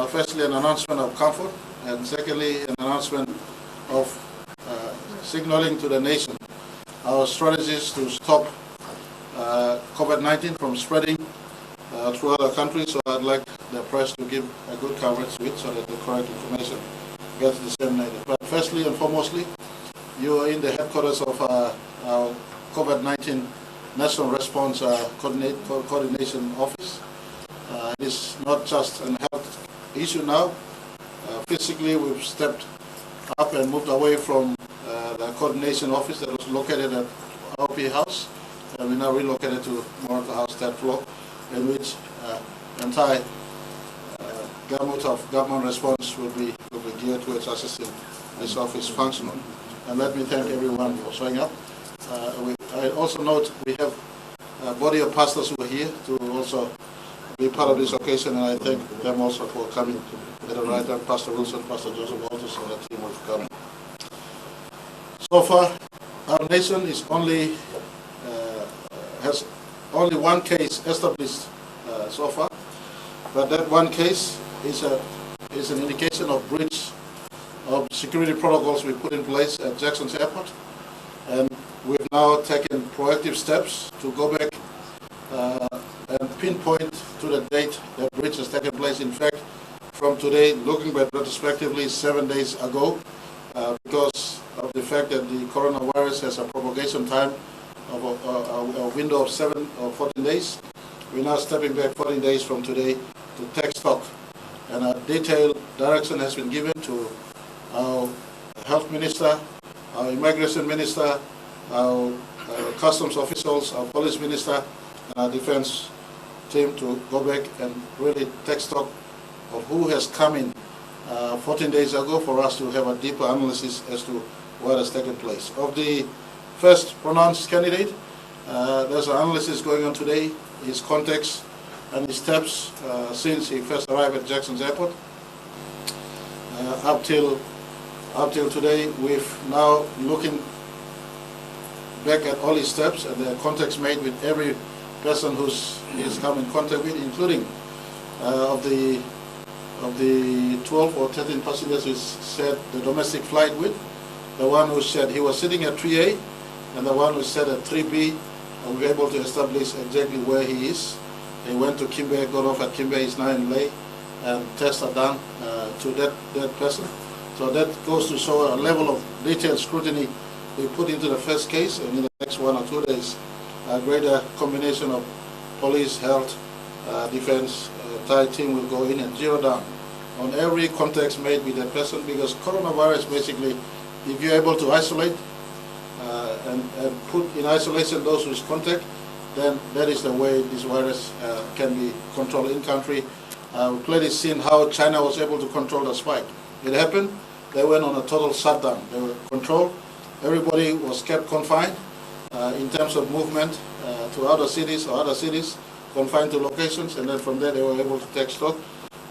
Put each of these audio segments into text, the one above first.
firstly an announcement of comfort, and secondly an announcement of signaling to the nation our strategies to stop COVID-19 from spreading throughout the country. So I'd like the press to give a good coverage to it so that the correct information gets disseminated. But firstly and foremostly, you are in the headquarters of our COVID-19 National Response Coordination Office. It is not just a health issue now. Physically, we've stepped up and moved away from the coordination office that was located at RP House, and we now relocated to Marape House, third floor, in which entire gamut of government response will be geared towards assisting this office functional. And let me thank everyone for showing up. I also note we have a body of pastors who are here to also be part of this occasion, and I thank them also for coming at the right time. Pastor Wilson, Pastor Joseph Walters, and the team will come. So far, our nation is has only one case established so far, but that one case is an indication of breach of security protocols we put in place at Jackson's Airport, and we've now taken proactive steps to go back and pinpoint to the date that breach has taken place. In fact, from today, looking back retrospectively 7 days ago, because of the fact that the coronavirus has a propagation time of a window of 7 or 14 days, we're now stepping back 14 days from today to take stock. And a detailed direction has been given to our health minister, our immigration minister, our customs officials, our police minister, and our defense team to go back and really take stock of who has come in 14 days ago for us to have a deeper analysis as to what has taken place. Of the first pronounced candidate, there's an analysis going on today, his context and his steps since he first arrived at Jackson's Airport. Up till today, we've now looking back at all his steps and the contacts made with every person he's come in contact with, including of the 12 or 13 passengers who said the domestic flight with, the one who said he was sitting at 3A, and the one who said at 3B, and we were able to establish exactly where he is. He went to Kimbe, got off at Kimbe, he's now in Ley, and tests are done to that person. So that goes to show a level of detailed scrutiny we put into the first case, and in the next 1 or 2 days, a greater combination of police, health, defense, entire team will go in and zero down on every contact made with that person, because coronavirus basically, if you're able to isolate and put in isolation those whose contact, then that is the way this virus can be controlled in country. We've clearly seen how China was able to control the spike. It happened, they went on a total shutdown. They were controlled, everybody was kept confined in terms of movement to other cities or other cities, confined to locations, and then from there they were able to take stock.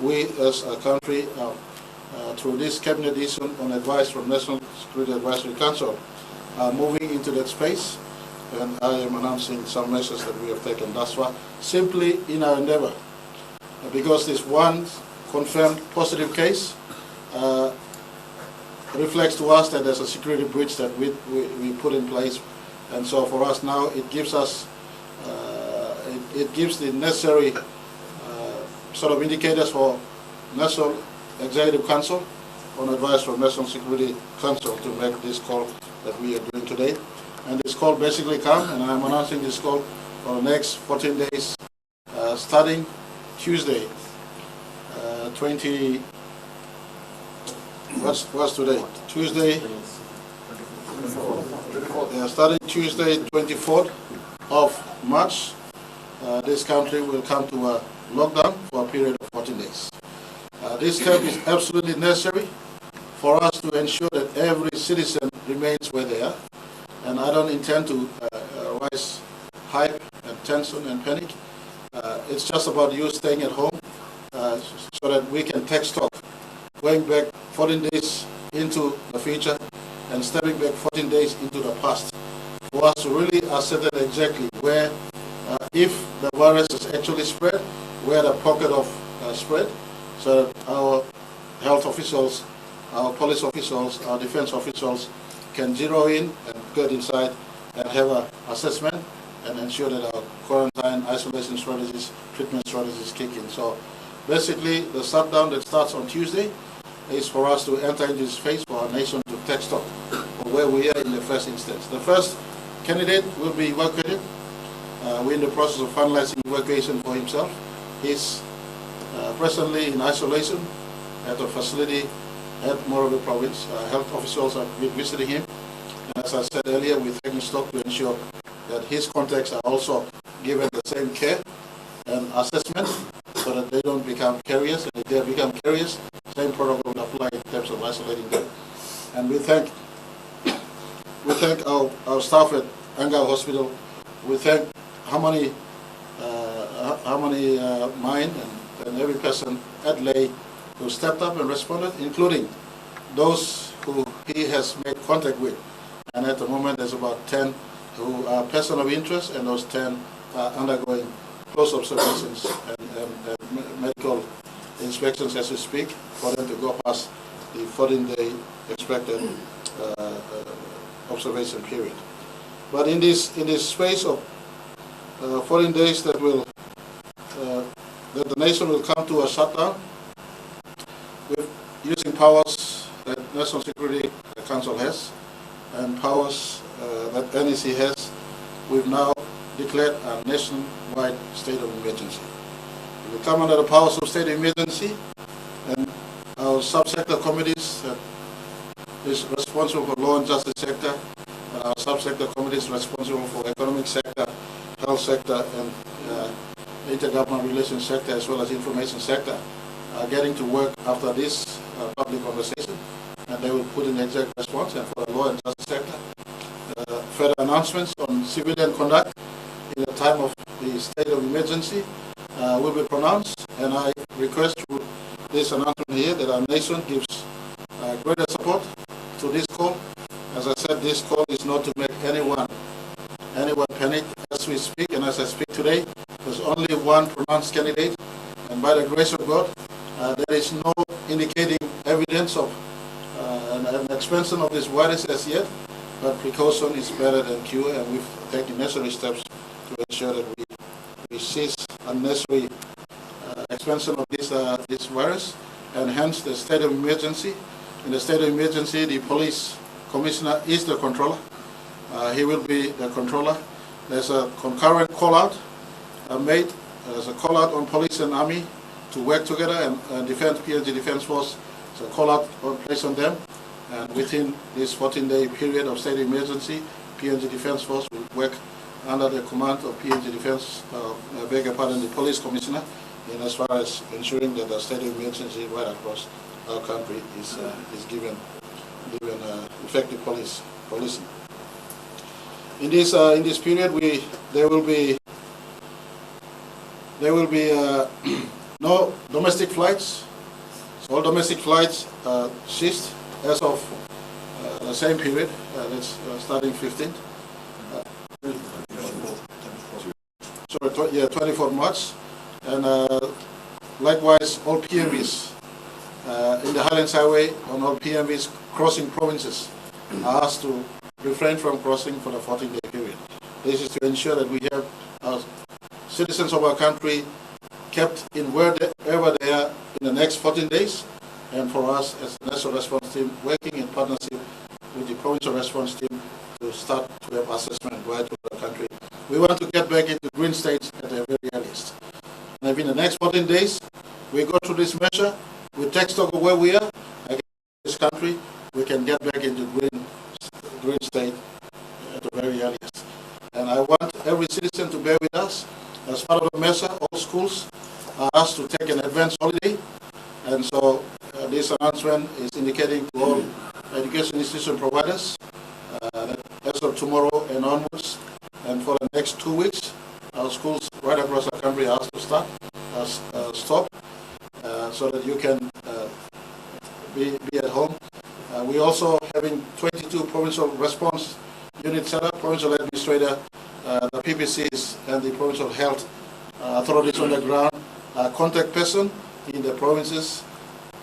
We as a country, through this cabinet issue on advice from National Security Advisory Council, are moving into that space, and I am announcing some measures that we have taken thus far, simply in our endeavor, because this one confirmed positive case reflects to us that there's a security breach that we put in place, and so for us now it gives us it gives the necessary sort of indicators for National Executive Council on advice from National Security Council to make this call that we are doing today. And this call basically comes, and I'm announcing this call for the next 14 days, starting Tuesday, what's today? Tuesday, starting Tuesday, 24th of March, this country will come to a lockdown for a period of 14 days. This step is absolutely necessary for us to ensure that every citizen remains where they are. And I don't intend to rise hype and tension and panic. It's just about you staying at home so that we can take stock, going back 14 days into the future and stepping back 14 days into the past, for us to really ascertain exactly where, if the virus is actually spread, where the pocket of spread, so that our health officials, our police officials, our defense officials can zero in and get inside and have an assessment and ensure that our quarantine, isolation strategies, treatment strategies kick in. So basically, the shutdown that starts on Tuesday is for us to enter into this phase for our nation to take stock of where we are in the first instance. The first candidate will be evacuated. We're in the process of finalizing evacuation for himself. He's presently in isolation at a facility at Marape province. Health officials have been visiting him. And as I said earlier, we're taking stock to ensure that his contacts are also given the same care and assessment so that they don't become carriers. And if they become carriers, same protocol will apply in terms of isolating them. And we thank our staff at Angao Hospital. We thank Harmony Mind and every person at Lay who stepped up and responded, including those who he has made contact with. And at the moment, there's about 10 who are persons of interest, and those 10 are undergoing close observations and medical inspections as we speak for them to go past the 14-day expected observation period. But in this space of 14 days that the nation will come to a shutdown, with using powers that National Security Council has and powers that NEC has, we've now declared a nationwide state of emergency. We come under the powers of state of emergency, and our subsector committees that is responsible for law and justice sector, and our subsector committees responsible for economic sector, health sector, and intergovernmental relations sector, as well as information sector, are getting to work after this public conversation, and they will put in the exact response. And for the law and justice sector, further announcements on civilian conduct in the time of the state of emergency will be pronounced. And I request through this announcement here that our nation gives greater support to this call. As I said, this call is not to make anyone panic as we speak, and as I speak today, there's only one pronounced candidate, and by the grace of God, there is no indicating evidence of an expansion of this virus as yet, but precaution is better than cure, and we've taken necessary steps to ensure that we cease unnecessary expansion of this virus, and hence the state of emergency. In the state of emergency, the police commissioner is the controller. He will be the controller. There's a concurrent call-out made. There's a call-out on police and army to work together, and PNG Defence Force, there's a call-out placed on them. And within this 14-day period of state of emergency, PNG Defence Force will work under the command of PNG Defence, the police commissioner, in as far as ensuring that the state of emergency right across our country is given effective policing. In this period, there will be no domestic flights. So all domestic flights ceased as of the same period. That's starting 15th. 24th March, and likewise all PMVs in the Highlands Highway on all PMVs crossing provinces are asked to refrain from crossing for the 14-day period. This is to ensure that we have our citizens of our country kept in wherever they are in the next 14 days, and for us as the National Response Team working in partnership with the Provincial Response Team to start to have assessment right through the country. We want to get back into green states at the very earliest. And if in the next 14 days we go through this measure, we take stock of where we are, again, in this country, we can get back into green state at the very earliest. And I want every citizen to bear with us. As part of the measure, all schools are asked to take an advanced holiday. And so this announcement is indicating to all education institution providers that as of tomorrow and onwards, and for the next 2 weeks, our schools right across the country are asked to stop, so that you can be at home. We're also having 22 provincial response units set up, provincial administrator, the PPCs, and the provincial health authorities on the ground, contact person in the provinces,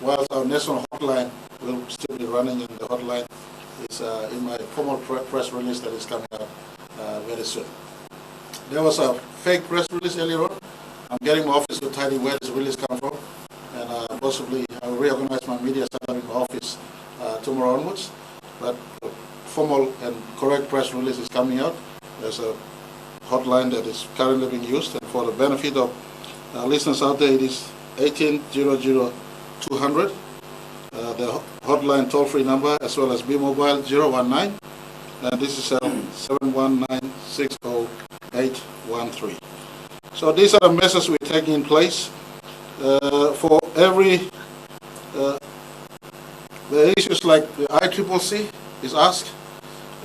whilst our national hotline will still be running, and the hotline is in my formal press release that is coming out very soon. There was a fake press release earlier on. I'm getting my office to tidy where this release comes from, and possibly I will reorganize my media setup in my office tomorrow onwards. But a formal and correct press release is coming out. There's a hotline that is currently being used, and for the benefit of listeners out there, it is 1800-200. The hotline toll-free number, as well as B-Mobile 019, and this is 719-60813. So these are the measures we're taking in place for every the issues like the ICCC is asked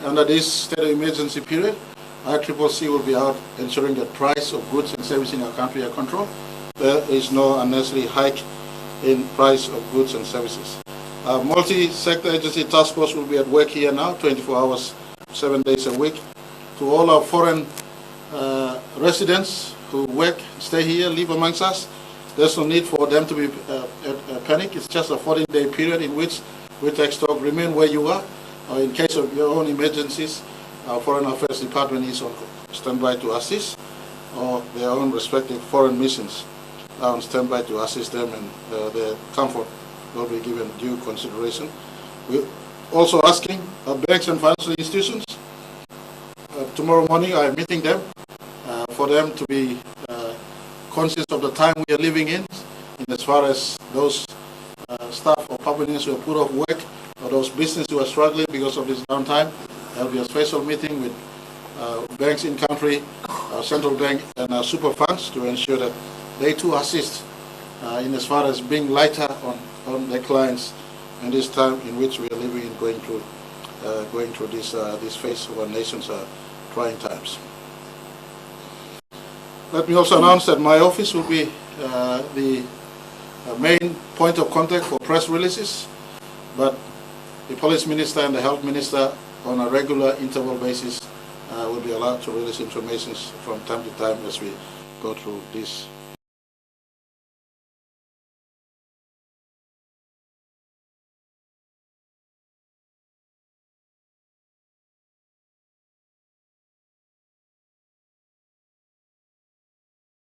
under this state of emergency period. ICCC will be out ensuring that price of goods and services in our country are controlled. There is no unnecessary hike in price of goods and services. Multi-sector agency task force will be at work here now, 24 hours, 7 days a week. To all our foreign residents who work, stay here, live amongst us, there's no need for them to be panic. It's just a 14-day period in which we take stock, remain where you are. In case of your own emergencies, our Foreign Affairs Department is on standby to assist, or their own respective foreign missions are on standby to assist them, and their comfort will be given due consideration. We're also asking banks and financial institutions, tomorrow morning I'm meeting them, for them to be conscious of the time we are living in as far as those staff or publicans who are put off work, or those businesses who are struggling because of this downtime. There will be a special meeting with banks in country, central bank, and super funds to ensure that they too assist in as far as being lighter on their clients in this time in which we are living in, going through this phase of our nation's trying times. Let me also announce that my office will be the main point of contact for press releases, but the police minister and the health minister on a regular interval basis will be allowed to release information from time to time as we go through this